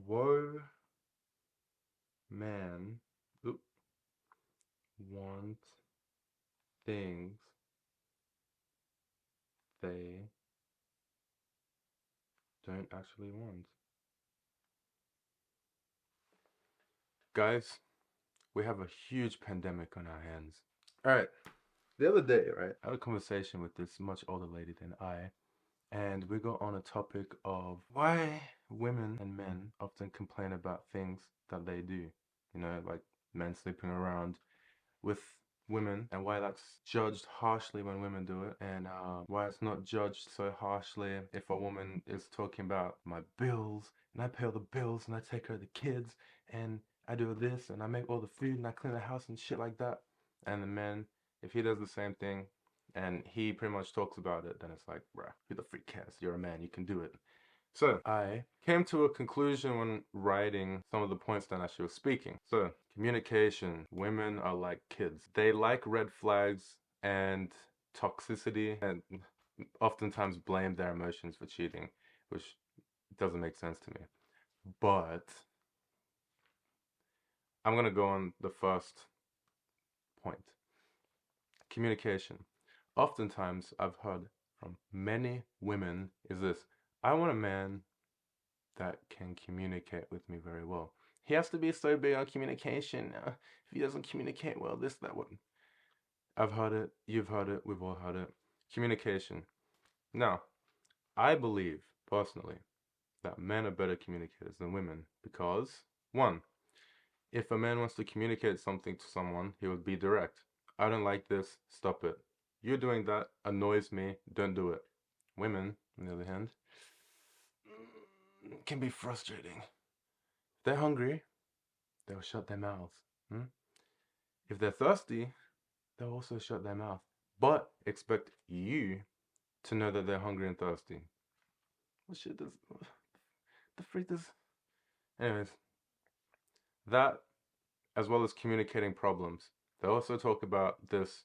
Woe man oop, want things they don't actually want. Guys, we have a huge pandemic on our hands. Alright, the other day, right, I had a conversation with this much older lady than I, and we got on a topic of why women and men often complain about things that they do. You know, like men sleeping around with women, and why that's judged harshly when women do it, and why it's not judged so harshly if a woman is talking about my bills and I pay all the bills and I take care of the kids and I do this and I make all the food and I clean the house and shit like that. And the man, if he does the same thing and he pretty much talks about it, then it's like, bruh, who the freak cares? You're a man, you can do it. So I came to a conclusion when writing some of the points that she was speaking. So communication, women are like kids. They like red flags and toxicity and oftentimes blame their emotions for cheating, which doesn't make sense to me. But I'm gonna go on the first point. Communication. Oftentimes I've heard from many women is this, I want a man that can communicate with me very well. He has to be so big on communication. If he doesn't communicate well, this, that, what. I've heard it, you've heard it, we've all heard it. Communication. Now, I believe, personally, that men are better communicators than women because, one, if a man wants to communicate something to someone, he would be direct. I don't like this, stop it. You're doing that, annoys me, don't do it. Women, on the other hand, can be frustrating. If they're hungry, they'll shut their mouths. Hmm? If they're thirsty, they'll also shut their mouth, but expect you to know that they're hungry and thirsty. What shit does the freak does? Anyways, that as well as communicating problems. They also talk about this.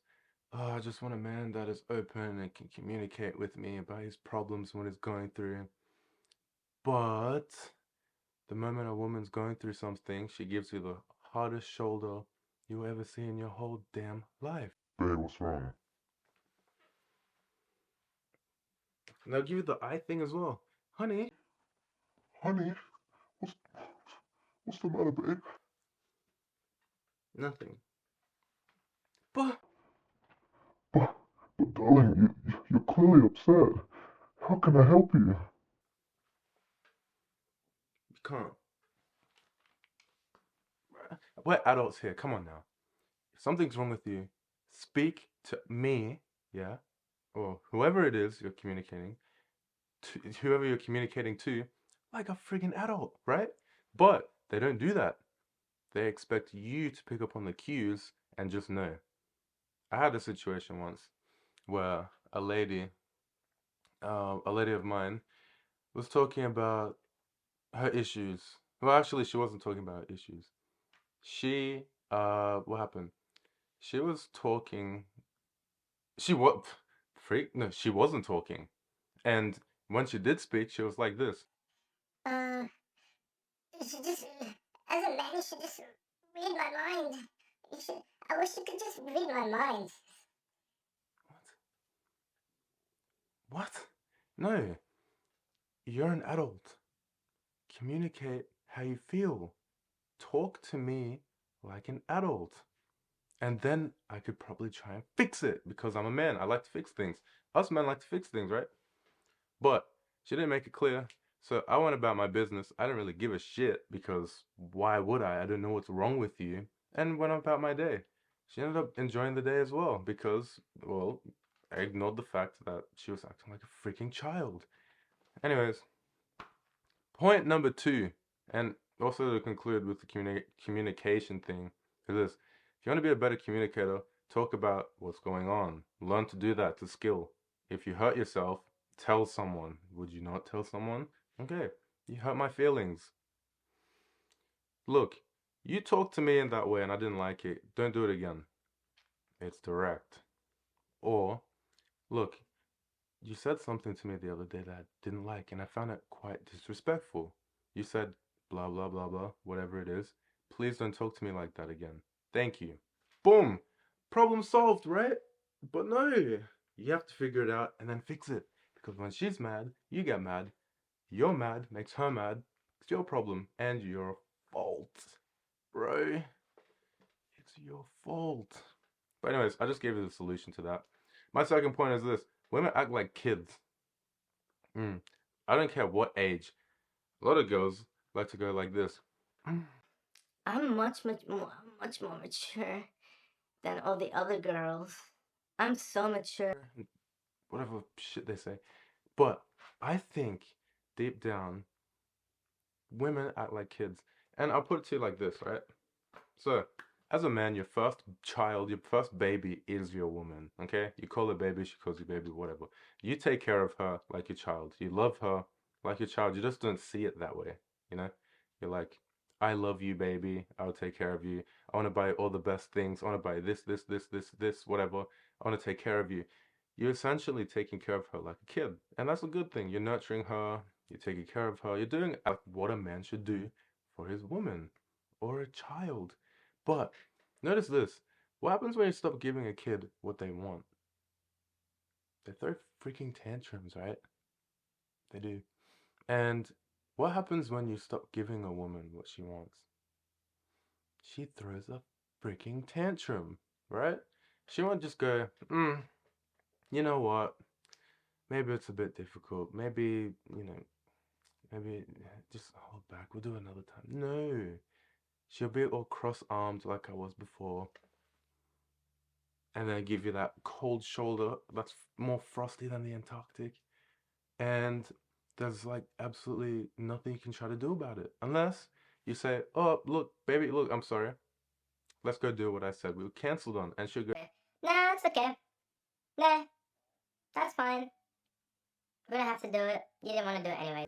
Oh, I just want a man that is open and can communicate with me about his problems when he's going through. But the moment a woman's going through something, she gives you the hardest shoulder you'll ever see in your whole damn life. Babe, what's wrong? And they'll give you the eye thing as well. Honey, Honey, what's what's the matter, babe? nothing. But But, but darling, you're clearly upset. How can I help you? you can't. We're adults here. Come on now. If something's wrong with you, speak to me, yeah, or whoever it is you're communicating to, whoever you're communicating to, like a friggin' adult, right? But they don't do that. They expect you to pick up on the cues and just know. I had a situation once where a lady of mine, was talking about her issues. Well, actually, she wasn't talking about her issues. She, what happened? She was talking. She what? Freak? No, she wasn't talking. And when she did speak, she was like this. Uh, you should just, as a man, you should just read my mind. You should, I wish you could just read my mind. What? What? No, you're an adult. Communicate how you feel. Talk to me like an adult. And then I could probably try and fix it because I'm a man. I like to fix things. Us men like to fix things, right? But she didn't make it clear. So I went about my business. I didn't really give a shit because why would I? I didn't know what's wrong with you. And went about my day. She ended up enjoying the day as well because, well, I ignored the fact that she was acting like a freaking child. Anyways, point number two, and also to conclude with the communication thing, is this. If you want to be a better communicator, talk about what's going on. Learn to do that to skill. If you hurt yourself, tell someone. Would you not tell someone? Okay, you hurt my feelings. Look, you talked to me in that way and I didn't like it. Don't do it again. It's direct. Or, look, you said something to me the other day that I didn't like and I found it quite disrespectful. You said blah, blah, blah, blah, whatever it is. Please don't talk to me like that again. Thank you. Boom. Problem solved, right? But no, you have to figure it out and then fix it. Because when she's mad, you get mad. You're mad, makes her mad. It's your problem and your fault, bro. It's your fault. But anyways, I just gave you the solution to that. My second point is this. Women act like kids. I don't care what age. A lot of girls like to go like this. I'm much more mature than all the other girls. I'm so mature. Whatever shit they say. But I think deep down, women act like kids. And I'll put it to you like this, right? So, as a man, your first child, your first baby is your woman, okay? You call her baby, she calls you baby, whatever. You take care of her like your child. You love her like your child. You just don't see it that way, you know? You're like, I love you, baby. I'll take care of you. I want to buy all the best things. I want to buy this, whatever. I want to take care of you. You're essentially taking care of her like a kid. And that's a good thing. You're nurturing her. You're taking care of her. You're doing what a man should do for his woman or a child. But notice this. What happens when you stop giving a kid what they want? They throw freaking tantrums, right? They do. And what happens when you stop giving a woman what she wants? She throws a freaking tantrum, right? She won't just go, you know what? Maybe it's a bit difficult. Maybe, maybe just hold back. We'll do it another time. No. She'll be all cross-armed like I was before. And then give you that cold shoulder that's more frosty than the Antarctic. And there's like absolutely nothing you can try to do about it. Unless you say, oh, look, baby, look, I'm sorry. Let's go do what I said. We were cancelled on. And she'll go, Nah, it's okay. Nah, that's fine. We're gonna have to do it. You didn't want to do it anyway.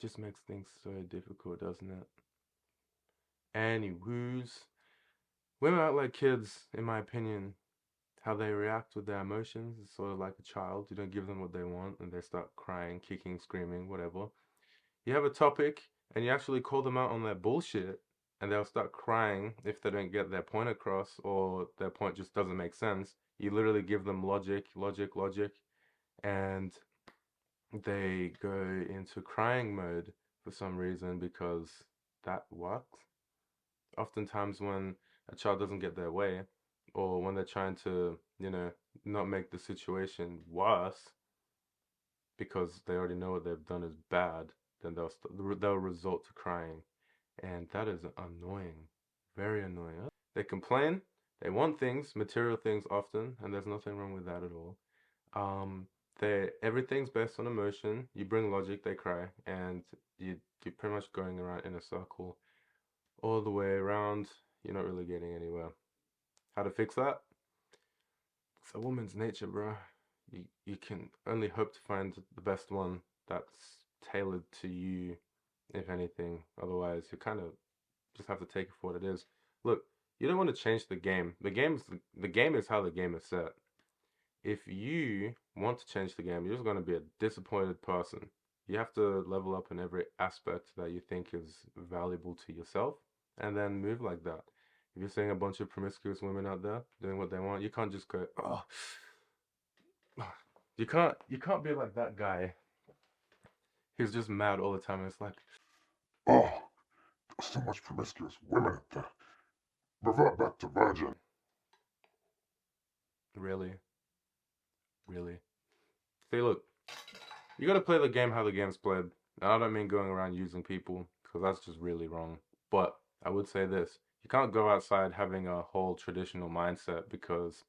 just makes things so difficult, doesn't it? Anywho's, women act like kids, in my opinion. How they react with their emotions is sort of like a child. You don't give them what they want and they start crying, kicking, screaming, whatever. You have a topic and you actually call them out on their bullshit and they'll start crying if they don't get their point across or their point just doesn't make sense. You literally give them logic, and they go into crying mode for some reason because that works. Oftentimes when a child doesn't get their way or when they're trying to, not make the situation worse because they already know what they've done is bad, then they'll resort to crying, and that is annoying, very annoying. They complain, they want things, material things often, and there's nothing wrong with that at all. Everything's based on emotion. You bring logic, they cry, and you're pretty much going around in a circle all the way around. You're not really getting anywhere. How to fix that? It's a woman's nature, bro. You can only hope to find the best one that's tailored to you, if anything. Otherwise, you kind of just have to take it for what it is. Look, you don't want to change the game. The game is how the game is set. If you want to change the game, you're just going to be a disappointed person. You have to level up in every aspect that you think is valuable to yourself, and then move like that. If you're seeing a bunch of promiscuous women out there doing what they want, you can't just go, oh. You can't be like that guy. He's just mad all the time. It's like, Oh, there's so much promiscuous women out there. Revert back to virgin. really, really. See, look, you gotta play the game how the game's played. And I don't mean going around using people, because that's just really wrong. But I would say this: you can't go outside having a whole traditional mindset because,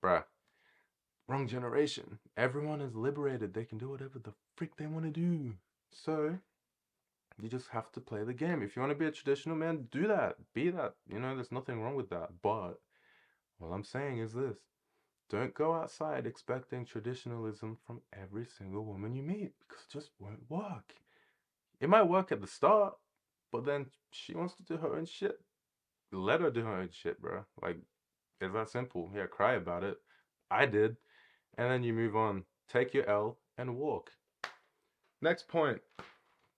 bruh, wrong generation. Everyone is liberated. They can do whatever the freak they want to do. So you just have to play the game. If you want to be a traditional man, do that. Be that. There's nothing wrong with that. But all I'm saying is this. Don't go outside expecting traditionalism from every single woman you meet because it just won't work. It might work at the start, but then she wants to do her own shit. Let her do her own shit, bro. Like, it's that simple. Yeah, cry about it. I did. And then you move on. Take your L and walk. Next point.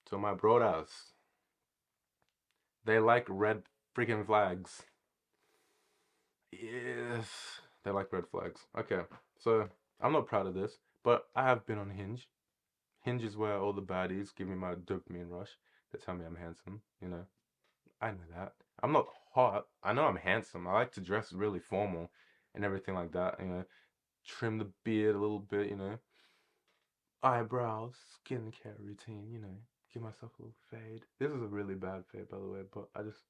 So my brodas, they like red freaking flags. Yes, they like red flags. Okay, so I'm not proud of this, but I have been on Hinge. Hinge is where all the baddies give me my dopamine rush. They tell me I'm handsome, you know. I know that. I'm not hot. I know I'm handsome. I like to dress really formal and everything like that, you know. Trim the beard a little bit, you know. Eyebrows, skincare routine, you know. Give myself a little fade. This is a really bad fade, by the way, but I just,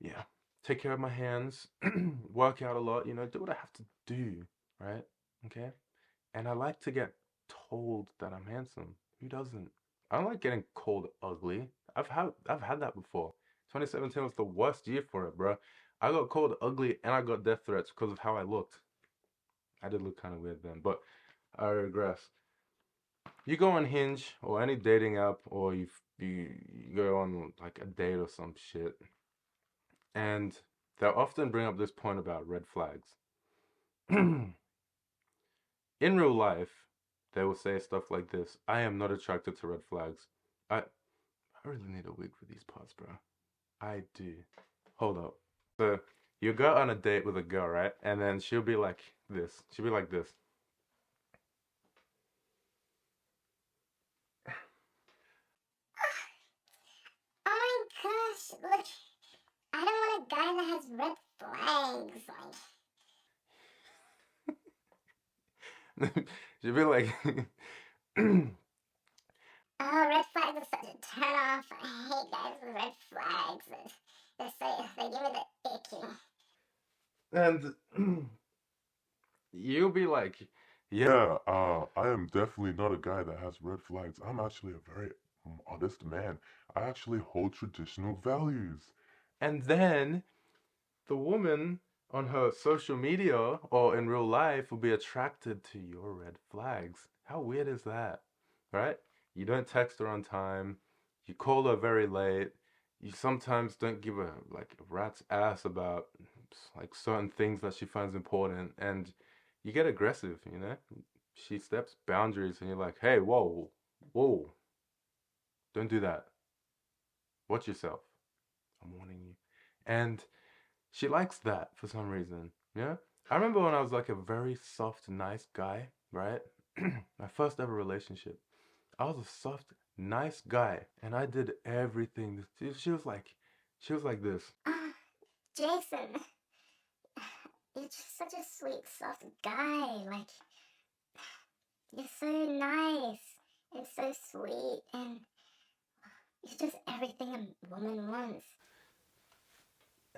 yeah. Take care of my hands, work out a lot, you know, do what I have to do, right? Okay? And I like to get told that I'm handsome. Who doesn't? I don't like getting called ugly. I've had that before. 2017 was the worst year for it, bro. I got called ugly and I got death threats because of how I looked. I did look kind of weird then, but I regress. You go on Hinge or any dating app, or you go on like a date or some shit, and they'll often bring up this point about red flags. In real life, they will say stuff like this: "I am not attracted to red flags. I I really need a wig for these parts, bro. I do. Hold up." So you go on a date with a girl, right? And then she'll be like this. She'll be like this. Oh my gosh, look, I don't want a guy that has red flags. She'll be like, Oh, red flags are such a turn off. I hate guys with red flags. They give me the icky. and you'll be like, Yeah, I am definitely not a guy that has red flags. I'm actually a very modest man. I actually hold traditional values. and then the woman on her social media or in real life will be attracted to your red flags. How weird is that? Right? You don't text her on time. You call her very late. You sometimes don't give a like a rat's ass about like certain things that she finds important, and you get aggressive, you know? She steps boundaries and you're like, "Hey, whoa. Whoa. Don't do that. Watch yourself. I'm warning you." And she likes that for some reason. Yeah. I remember when I was like a very soft, nice guy, right? My first ever relationship. I was a soft, nice guy, and I did everything. She was like this. Ah, Jason, you're just such a sweet, soft guy. Like, you're so nice and so sweet, and you're just everything a woman wants.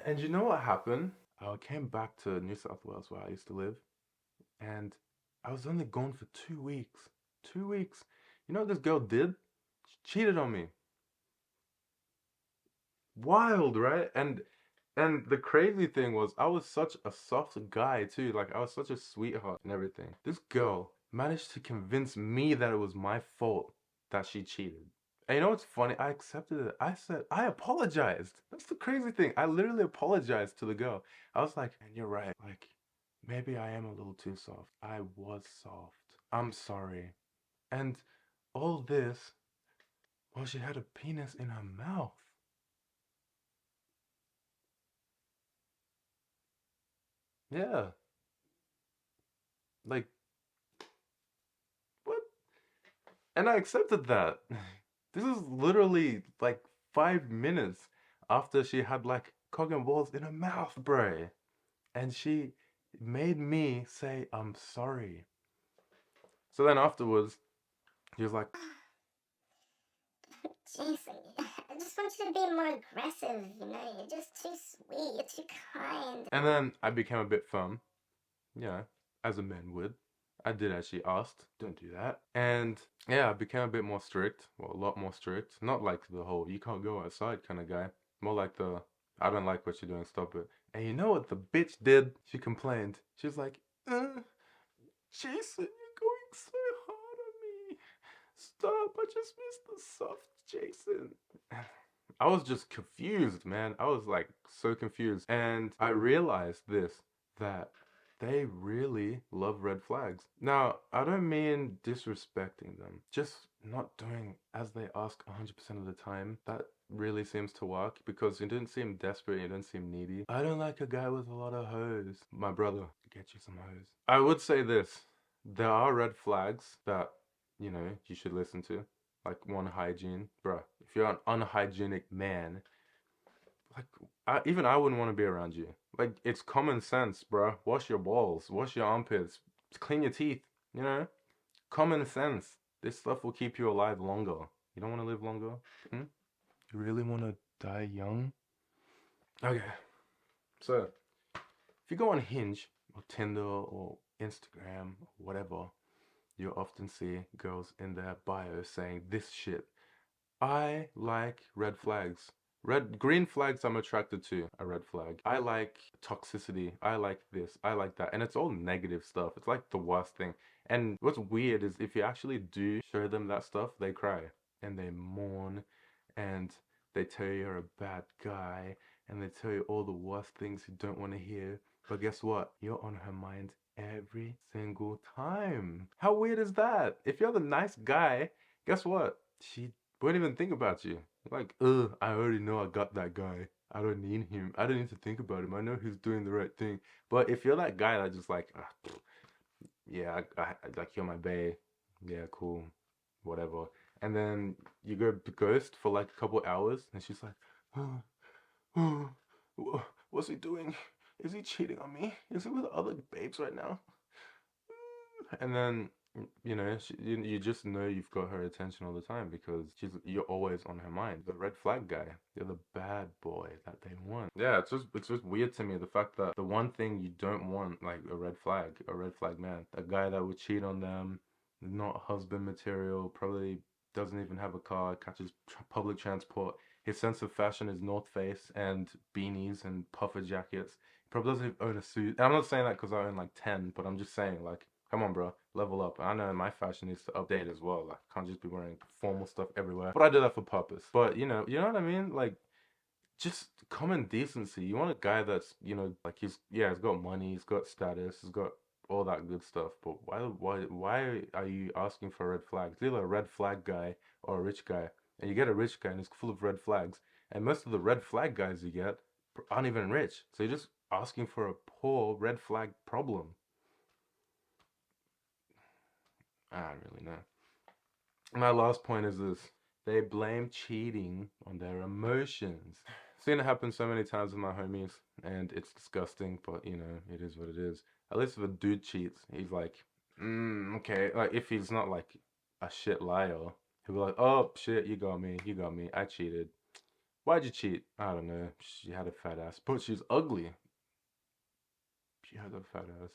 And you know what happened? I came back to New South Wales where I used to live, and I was only gone for 2 weeks. 2 weeks. You know what this girl did? She cheated on me. Wild, right? And the crazy thing was I was such a soft guy too. Like I was such a sweetheart and everything. This girl managed to convince me that it was my fault that she cheated. And you know what's funny? I accepted it. I said I apologized. That's the crazy thing. I literally apologized to the girl. I was like, and you're right. Like maybe I am a little too soft. I was soft. I'm sorry. And all this, well, she had a penis in her mouth. Yeah. Like what? And I accepted that. This is literally like 5 minutes after she had like cock and balls in her mouth, bro. And she made me say, I'm sorry. So then afterwards, he was like, Jason, I just want you to be more aggressive, you know? You're just too sweet, you're too kind. and then I became a bit firm, yeah, as a man would. I did as she asked. Don't do that. And yeah, I became a bit more strict. Well, a lot more strict. Not like the whole you can't go outside kind of guy. More like the I don't like what you're doing, stop it. And you know what the bitch did? She complained. She was like, Jason, you're going so hard on me. Stop, I just missed the soft Jason. I was just confused, man. I was like so confused. And I realized this that they really love red flags. Now, I don't mean disrespecting them, just not doing as they ask 100% of the time. That really seems to work because you didn't seem desperate, you didn't seem needy. I don't like a guy with a lot of hoes. My brother, get you some hoes. I would say this, there are red flags that, you know, you should listen to. Like one, hygiene. Bruh, if you're an unhygienic man, like, even I wouldn't want to be around you. Like, it's common sense, bro. Wash your balls, wash your armpits, clean your teeth, you know? Common sense. This stuff will keep you alive longer. You don't want to live longer? Hmm? You really want to die young? Okay. So, if you go on Hinge or Tinder or Instagram or whatever, you'll often see girls in their bio saying this shit. I like red flags. Green flags I'm attracted to, a red flag. I like toxicity. I like this. I like that. And it's all negative stuff. It's like the worst thing. And what's weird is if you actually do show them that stuff, they cry and they mourn and they tell you you're a bad guy and they tell you all the worst things you don't want to hear. But guess what? You're on her mind every single time. How weird is that? If you're the nice guy, guess what? She won't even think about you. Like, ugh, I already know I got that guy. I don't need him. I don't need to think about him. I know he's doing the right thing. But if you're that guy that just like, yeah, like you're my bae. Yeah, cool, whatever. And then you go ghost for like a couple hours, and she's like, what's he doing? Is he cheating on me? Is he with other babes right now? And then you know you just know you've got her attention all the time because you're always on her mind. The red flag guy, you're the bad boy that they want. Yeah, it's just weird to me the fact that the one thing you don't want, like a red flag man, a guy that would cheat on them, not husband material, probably doesn't even have a car, catches public transport. His sense of fashion is North Face and beanies and puffer jackets. He probably doesn't even own a suit. And I'm not saying that because I own like 10, but I'm just saying like, come on, bro, level up. I know my fashion needs to update as well. Like, I can't just be wearing formal stuff everywhere. But I do that for purpose. But you know what I mean? Like, just common decency. You want a guy that's, you know, like he's got money, he's got status, he's got all that good stuff. But why are you asking for red flags? It's either a red flag guy or a rich guy, and you get a rich guy and he's full of red flags. And most of the red flag guys you get aren't even rich, so you're just asking for a poor red flag problem. I don't really know. My last point is this. They blame cheating on their emotions. Seen it happen so many times with my homies, and it's disgusting, but you know, it is what it is. At least if a dude cheats, he's like, okay. Like, if he's not like a shit liar, he'll be like, oh, shit, you got me, I cheated. Why'd you cheat? I don't know. She had a fat ass, but she's ugly. She had a fat ass.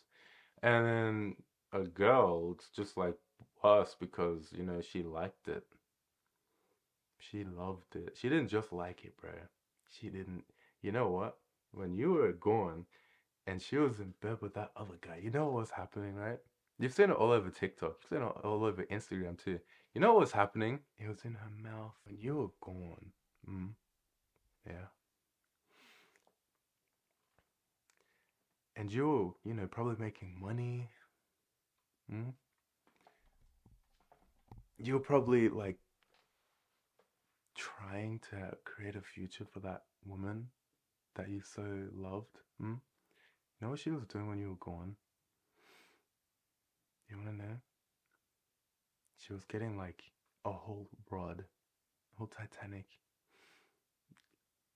And then a girl, it's just like us because, you know, she liked it. She loved it. She didn't just like it, bro. She didn't. You know what? When you were gone and she was in bed with that other guy, you know what was happening, right? You've seen it all over TikTok. You've seen it all over Instagram too. You know what was happening? It was in her mouth when you were gone. Yeah. And you were, you know, probably making money. You were probably like trying to create a future for that woman that you so loved. You know what she was doing when you were gone? You wanna know? She was getting like a whole rod, a whole Titanic,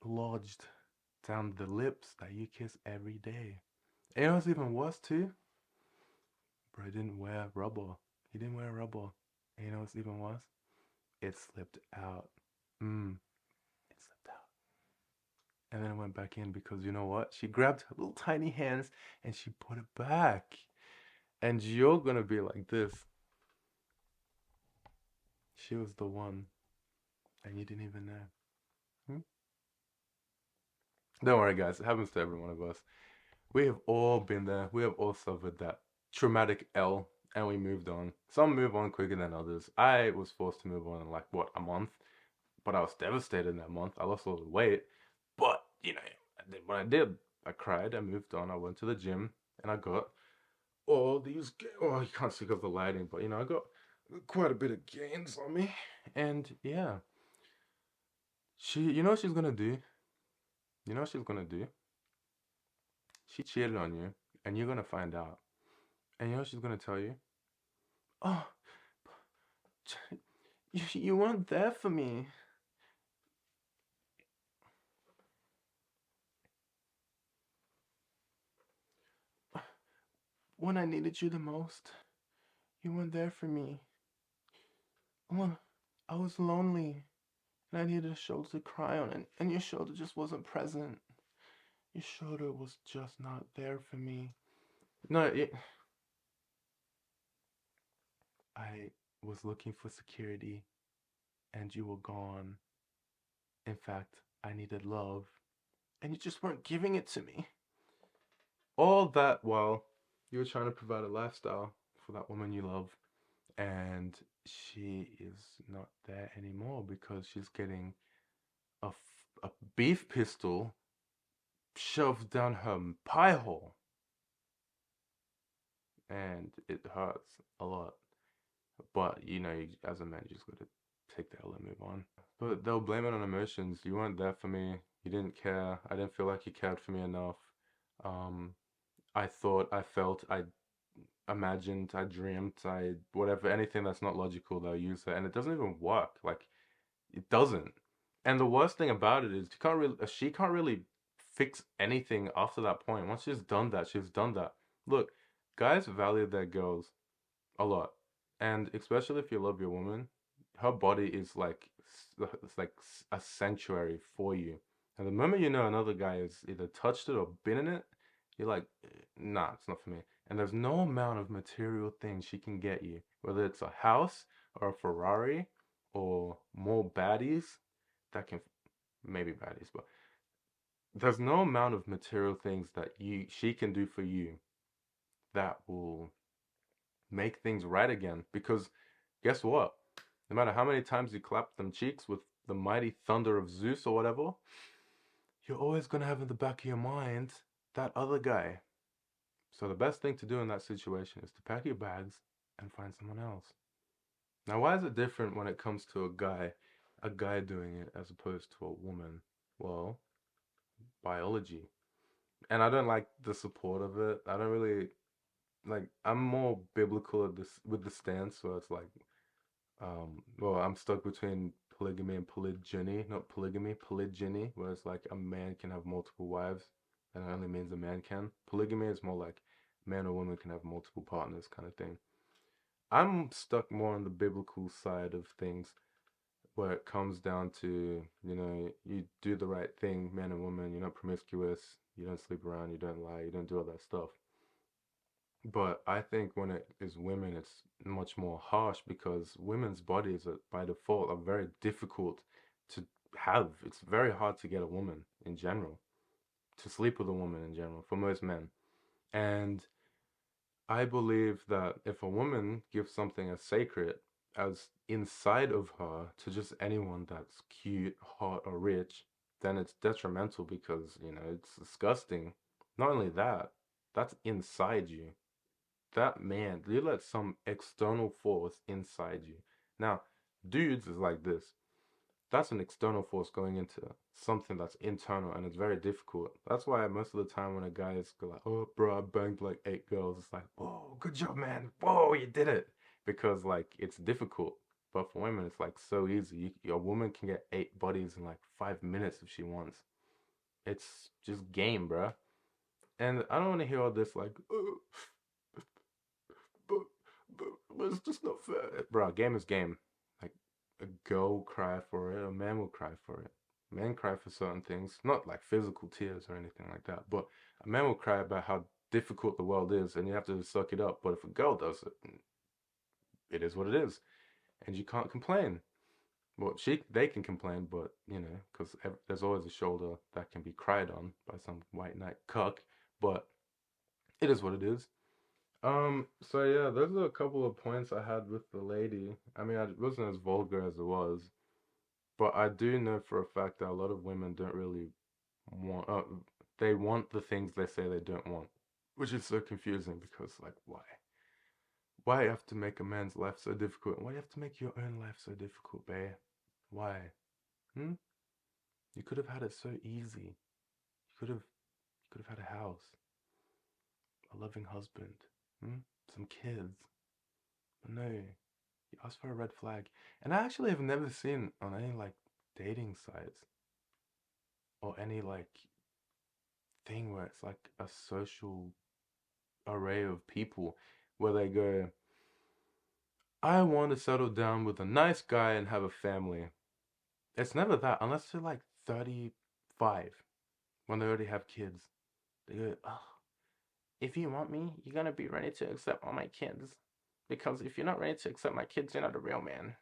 lodged down the lips that you kiss every day. And it was even worse too. Bro didn't wear rubber. He didn't wear rubber. And you know what's even worse? It slipped out. It slipped out. And then it went back in because you know what? She grabbed her little tiny hands and she put it back. And you're gonna be like this. She was the one. And you didn't even know. Don't worry, guys. It happens to every one of us. We have all been there. We have all suffered that traumatic L and we moved on. Some move on quicker than others. I was forced to move on in like, what, a month? But I was devastated in that month. I lost a lot of weight. But, you know, I did what I did. I cried, I moved on, I went to the gym, and I got all these, well, you can't see because of the lighting, but I got quite a bit of gains on me. And yeah, you know what she's gonna do? You know what she's gonna do? She cheated on you, and you're gonna find out. And you know what she's gonna tell you? Oh, you weren't there for me. When I needed you the most, you weren't there for me. When I was lonely and I needed a shoulder to cry on, and your shoulder just wasn't present. Your shoulder was just not there for me. No, I was looking for security and you were gone. In fact, I needed love and you just weren't giving it to me. All that while you were trying to provide a lifestyle for that woman you love, and she is not there anymore because she's getting a beef pistol shoved down her pie hole, and it hurts a lot. But as a man, you just gotta take the L and move on. But they'll blame it on emotions. You weren't there for me. You didn't care. I didn't feel like you cared for me enough. Um, I thought, I felt, I imagined, I dreamed, I whatever, anything that's not logical, they'll use it, and it doesn't even work. Like, it doesn't. And the worst thing about it is she can't really fix anything after that point. Once she's done that, she's done that. Look, guys value their girls a lot, and especially if you love your woman, her body is like it's like a sanctuary for you. And the moment you know another guy has either touched it or been in it, you're like, nah, it's not for me. And there's no amount of material things she can get you, whether it's a house or a Ferrari or more baddies that can, maybe baddies, but there's no amount of material things that she can do for you that will make things right again. Because guess what? No matter how many times you clap them cheeks with the mighty thunder of Zeus or whatever, you're always gonna have in the back of your mind that other guy. So the best thing to do in that situation is to pack your bags and find someone else. Now, why is it different when it comes to a guy doing it as opposed to a woman? Well, biology. And I don't like the support of it. I don't really like, I'm more biblical at this with the stance where it's like, well, I'm stuck between polygamy and polygyny, not polygamy, polygyny, where it's like a man can have multiple wives, and it only means a man can. Polygamy is more like man or woman can have multiple partners kind of thing. I'm stuck more on the biblical side of things, where it comes down to, you do the right thing, man and woman, you're not promiscuous, you don't sleep around, you don't lie, you don't do all that stuff. But I think when it is women, it's much more harsh because women's bodies are, by default, are very difficult to have. It's very hard to get a woman in general, to sleep with a woman in general, for most men. And I believe that if a woman gives something as sacred as inside of her to just anyone that's cute, hot, or rich, then it's detrimental because, it's disgusting. Not only that, that's inside you. That man, you let some external force inside you. Now, dudes is like this. That's an external force going into something that's internal, and it's very difficult. That's why most of the time when a guy is like, "Oh, bro, I banged like 8 girls," it's like, "Whoa, good job, man! Whoa, you did it!" Because like it's difficult. But for women, it's like so easy. A woman can get 8 bodies in like 5 minutes if she wants. It's just game, bro. And I don't want to hear all this like, "Oh, but, but it's just not fair." Bro, game is game. Like, a girl will cry for it, a man will cry for it. Men cry for certain things, not like physical tears or anything like that, but a man will cry about how difficult the world is and you have to suck it up. But if a girl does it, it is what it is. And you can't complain. Well, they can complain, but because there's always a shoulder that can be cried on by some white knight cuck. But it is what it is. So yeah, those are a couple of points I had with the lady. I mean, it wasn't as vulgar as it was, but I do know for a fact that a lot of women don't really want, they want the things they say they don't want. which is so confusing because, like, why? Why you have to make a man's life so difficult? Why you have to make your own life so difficult, babe? Why? Hmm? You could have had it so easy. You could have had a house, a loving husband, some kids. But no, you asked for a red flag. And I actually have never seen on any like dating sites or any like thing where it's like a social array of people where they go, I want to settle down with a nice guy and have a family. It's never that unless they're like 35 when they already have kids. They go, oh, if you want me, you're gonna be ready to accept all my kids. Because if you're not ready to accept my kids, you're not a real man.